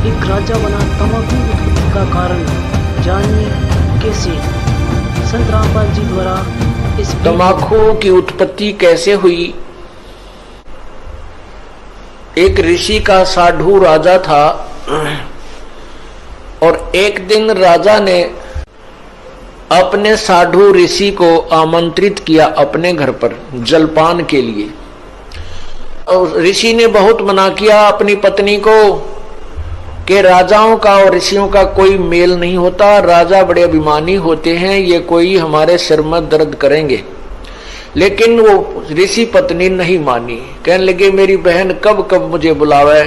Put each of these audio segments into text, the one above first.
एक राजा बना तंबाकू उत्पत्ति का कारण जानिए कैसे। संत रामपाल जी द्वारा इस तंबाकू की उत्पत्ति कैसे हुई। एक ऋषि का साधु राजा था और एक दिन राजा ने अपने साधु ऋषि को आमंत्रित किया अपने घर पर जलपान के लिए। और ऋषि ने बहुत मना किया अपनी पत्नी को कि राजाओं का और ऋषियों का कोई मेल नहीं होता, राजा बड़े अभिमानी होते हैं, ये कोई हमारे सिर में दर्द करेंगे। लेकिन वो ऋषि पत्नी नहीं मानी, कहने लगे मेरी बहन कब कब मुझे बुलावे,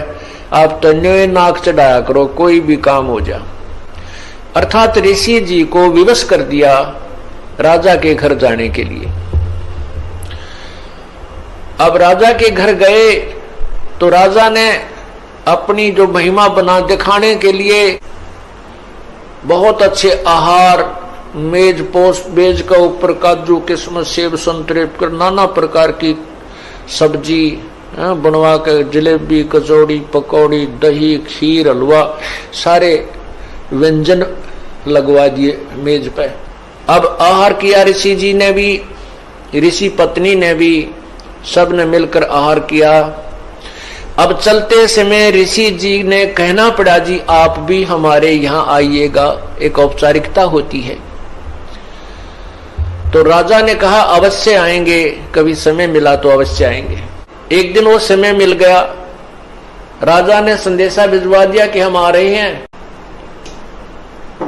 आप तन्यों नाक चढ़ाया करो, कोई भी काम हो जा। अर्थात ऋषि जी को विवश कर दिया राजा के घर जाने के लिए। अब राजा के घर गए तो राजा ने अपनी जो महिमा बना दिखाने के लिए बहुत अच्छे आहार, मेज पोस मेज का ऊपर काजू किस्मत सेब संतरे कर नाना प्रकार की सब्जी बनवा कर, जलेबी कचौड़ी पकौड़ी दही खीर हलवा सारे व्यंजन लगवा दिए मेज पे। अब आहार किया ऋषि जी ने भी, ऋषि पत्नी ने भी, सब ने मिलकर आहार किया। अब चलते समय ऋषि जी ने कहना पड़ा जी आप भी हमारे यहाँ आइएगा, एक औपचारिकता होती है। तो राजा ने कहा अवश्य आएंगे, कभी समय मिला तो अवश्य आएंगे। एक दिन वो समय मिल गया, राजा ने संदेशा भिजवा दिया कि हम आ रहे हैं।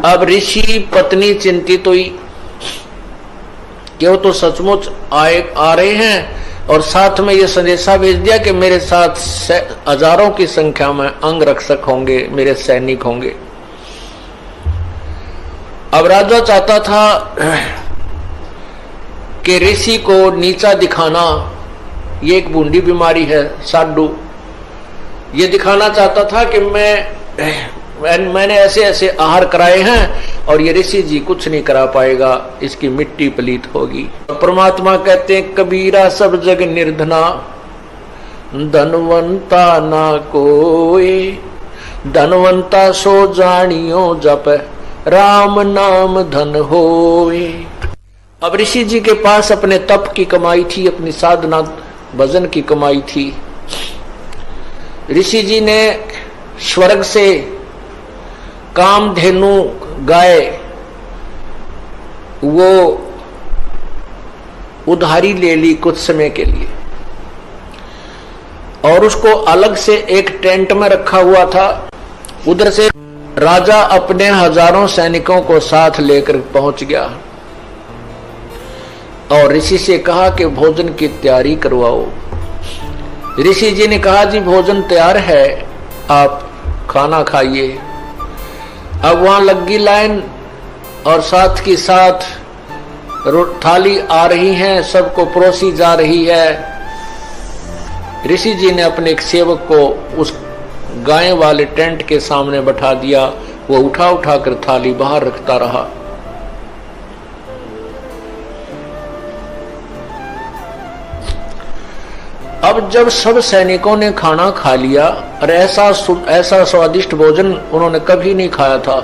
अब ऋषि पत्नी चिंतित हुई कि वो तो सचमुच आ रहे हैं और साथ में ये संदेशा भेज दिया कि मेरे साथ हजारों की संख्या में अंग रक्षक होंगे, मेरे सैनिक होंगे। अब राजा चाहता था कि ऋषि को नीचा दिखाना, ये एक बूंदी बीमारी है साधु, ये दिखाना चाहता था कि मैंने ऐसे ऐसे आहार कराए हैं और ये ऋषि जी कुछ नहीं करा पाएगा, इसकी मिट्टी पलीत होगी। परमात्मा कहते हैं कबीरा सब जग निर्धना, धनवंता ना कोई, धनवंता सो जानियो जप राम नाम धन होए। अब ऋषि जी के पास अपने तप की कमाई थी, अपनी साधना भजन की कमाई थी। ऋषि जी ने स्वर्ग से कामधेनु गाय वो उधारी ले ली कुछ समय के लिए और उसको अलग से एक टेंट में रखा हुआ था। उधर से राजा अपने हजारों सैनिकों को साथ लेकर पहुंच गया और ऋषि से कहा कि भोजन की तैयारी करवाओ। ऋषि जी ने कहा जी भोजन तैयार है, आप खाना खाइए। अब वहां लगी लाइन और साथ की साथ थाली आ रही है, सबको परोसी जा रही है। ऋषि जी ने अपने एक सेवक को उस गाय वाले टेंट के सामने बैठा दिया, वो उठा उठा कर थाली बाहर रखता रहा। अब जब सब सैनिकों ने खाना खा लिया और ऐसा स्वादिष्ट भोजन उन्होंने कभी नहीं खाया था,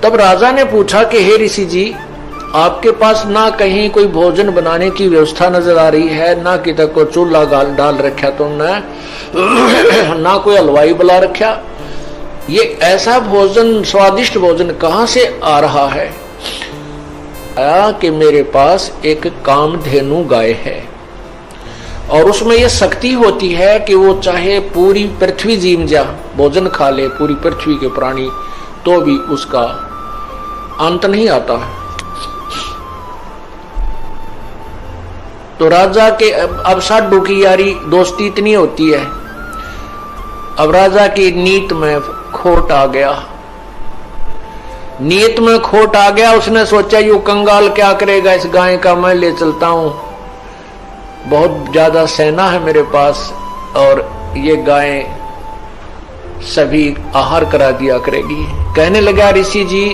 तब राजा ने पूछा कि हे ऋषि जी आपके पास ना कहीं कोई भोजन बनाने की व्यवस्था नजर आ रही है, ना किधर को चूल्हा डाल रखा तुमने, ना कोई हलवाई बुला रखा, ये ऐसा भोजन स्वादिष्ट भोजन कहाँ से आ रहा है। आया कि मेरे पास एक कामधेनु गाय है और उसमें यह शक्ति होती है कि वो चाहे पूरी पृथ्वी जीम जा भोजन खा ले, पूरी पृथ्वी के प्राणी, तो भी उसका अंत नहीं आता। तो राजा के अब साधु की यारी दोस्ती इतनी होती है, अब राजा की नीत में खोट आ गया, नीयत में खोट आ गया। उसने सोचा यू कंगाल क्या करेगा, इस गाय का मैं ले चलता हूं, बहुत ज्यादा सेना है मेरे पास और ये गाय सभी आहार करा दिया करेगी। कहने लगा ऋषि जी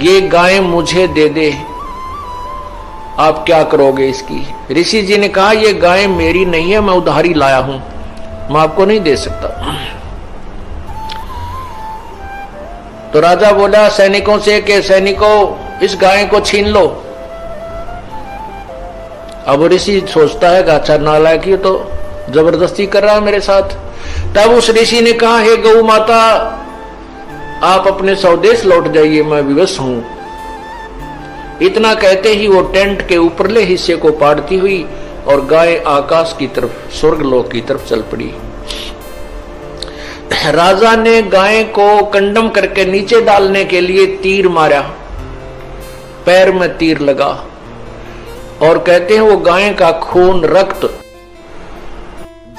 ये गाय मुझे दे दे, आप क्या करोगे इसकी। ऋषि जी ने कहा ये गाय मेरी नहीं है, मैं उधारी लाया हूं, मैं आपको नहीं दे सकता। तो राजा बोला सैनिकों से कि सैनिकों इस गाय को छीन लो। अब ऋषि सोचता है कि अच्छा नालायक ये तो जबरदस्ती कर रहा है मेरे साथ। तब उस ऋषि ने कहा हे गौ माता आप अपने स्वदेश लौट जाइए, मैं विवश हूं। इतना कहते ही वो टेंट के ऊपरले हिस्से को पाड़ती हुई और गाय आकाश की तरफ स्वर्गलोक की तरफ चल पड़ी। राजा ने गाय को कंडम करके नीचे डालने के लिए तीर मारा, पैर में तीर लगा और कहते हैं वो गाय का खून रक्त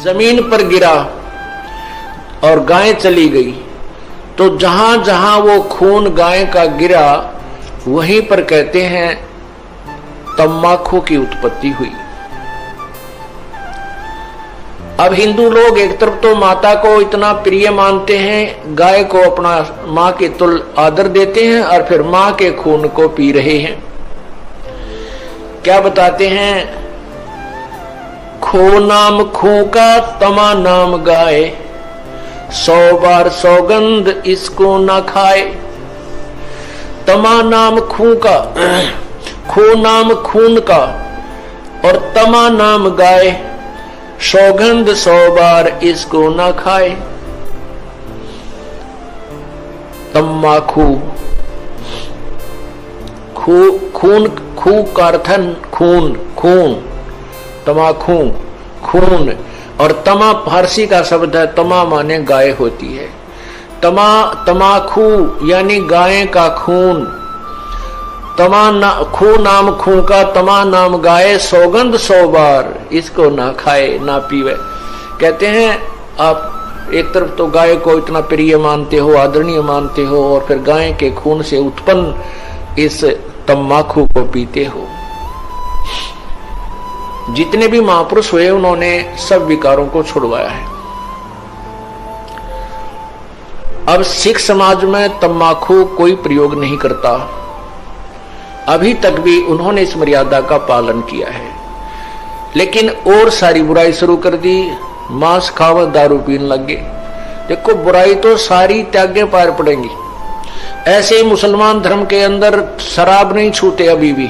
जमीन पर गिरा और गाय चली गई। तो जहां जहां वो खून गाय का गिरा वहीं पर कहते हैं तम्बाकू की उत्पत्ति हुई। अब हिंदू लोग एक तरफ तो माता को इतना प्रिय मानते हैं, गाय को अपना मां के तुल आदर देते हैं और फिर मां के खून को पी रहे हैं। क्या बताते हैं, खो नाम खो का तमा नाम गाय, 100 बार सौगंध इसको ना खाए। तमा नाम खून का, खो नाम खून का और तमा नाम गाय, सौगंध 100 बार इसको ना खाए। तम्बाकू खून, खू का अर्थ खून, खून, तमाखू खून, और तमा फारसी का शब्द है, तमा माने गाय होती है। तमाखू यानी गाय का खून। खू नाम खू का तमा नाम गाय, सौगंध 100 बार इसको ना खाए ना पीवे। कहते हैं आप एक तरफ तो गाय को इतना प्रिय मानते हो, आदरणीय मानते हो, और फिर गाय के खून से उत्पन्न इस तम्बाकू को पीते हो। जितने भी महापुरुष हुए उन्होंने सब विकारों को छुड़वाया है। अब सिख समाज में तम्बाकू कोई प्रयोग नहीं करता, अभी तक भी उन्होंने इस मर्यादा का पालन किया है। लेकिन और सारी बुराई शुरू कर दी, मांस खावा दारू पीने लगे। देखो बुराई तो सारी त्यागे पार पड़ेंगी। ऐसे ही मुसलमान धर्म के अंदर शराब नहीं छूते अभी भी,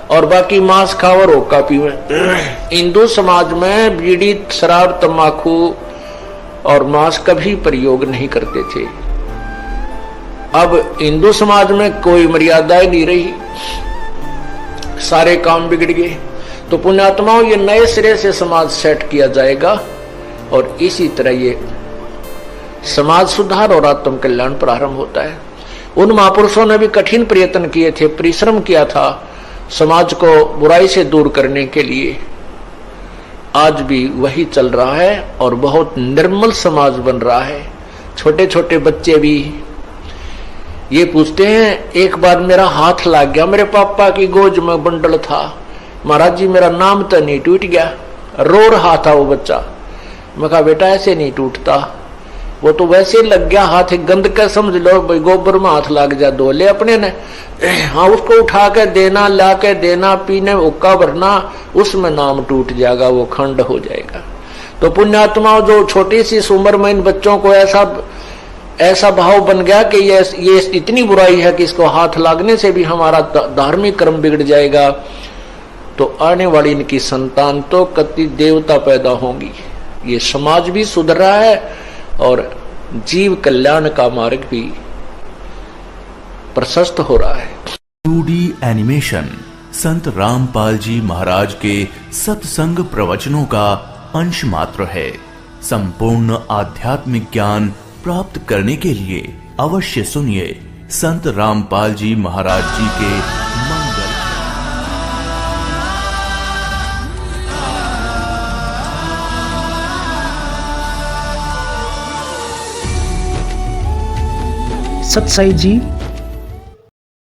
और बाकी मांस खावा रोका पीवे। हिंदू समाज में बीड़ी, शराब, तम्बाकू और मांस कभी प्रयोग नहीं करते थे। अब हिंदू समाज में कोई मर्यादा ही नहीं रही, सारे काम बिगड़ गए। तो पुण्यात्माओं ये नए सिरे से समाज सेट किया जाएगा और इसी तरह ये समाज सुधार और आत्म कल्याण प्रारंभ होता है। उन महापुरुषों ने भी कठिन प्रयत्न किए थे, परिश्रम किया था समाज को बुराई से दूर करने के लिए। आज भी वही चल रहा है और बहुत निर्मल समाज बन रहा है। छोटे छोटे बच्चे भी ये पूछते हैं, एक बार मेरा हाथ लग गया, मेरे पापा की गोद में बंडल था, महाराज जी मेरा नाम तो नहीं टूट गया। रो रहा था वो बच्चा। मैं कहा बेटा ऐसे नहीं टूटता, वो तो वैसे लग गया हाथ, गंद का समझ लो, भाई गोबर में हाथ लग जा धो ले अपने ने। हाँ उसको उठा के देना, ला के देना, पीने उक्का भरना, उसमें नाम टूट जाएगा, वो खंड हो जाएगा। तो पुण्यात्माओं जो छोटी सी उम्र में इन बच्चों को ऐसा भाव बन गया कि ये इतनी बुराई है कि इसको हाथ लागने से भी हमारा धार्मिक कर्म बिगड़ जाएगा, तो आने वाली इनकी संतान तो कति देवता पैदा होंगी। ये समाज भी सुधर रहा है और जीव कल्याण का मार्ग भी प्रशस्त हो रहा है। 2D एनिमेशन संत रामपाल जी महाराज के सत्संग प्रवचनों का अंश मात्र है। संपूर्ण आध्यात्मिक ज्ञान प्राप्त करने के लिए अवश्य सुनिए संत रामपाल जी महाराज जी के मंगल। सत साई जी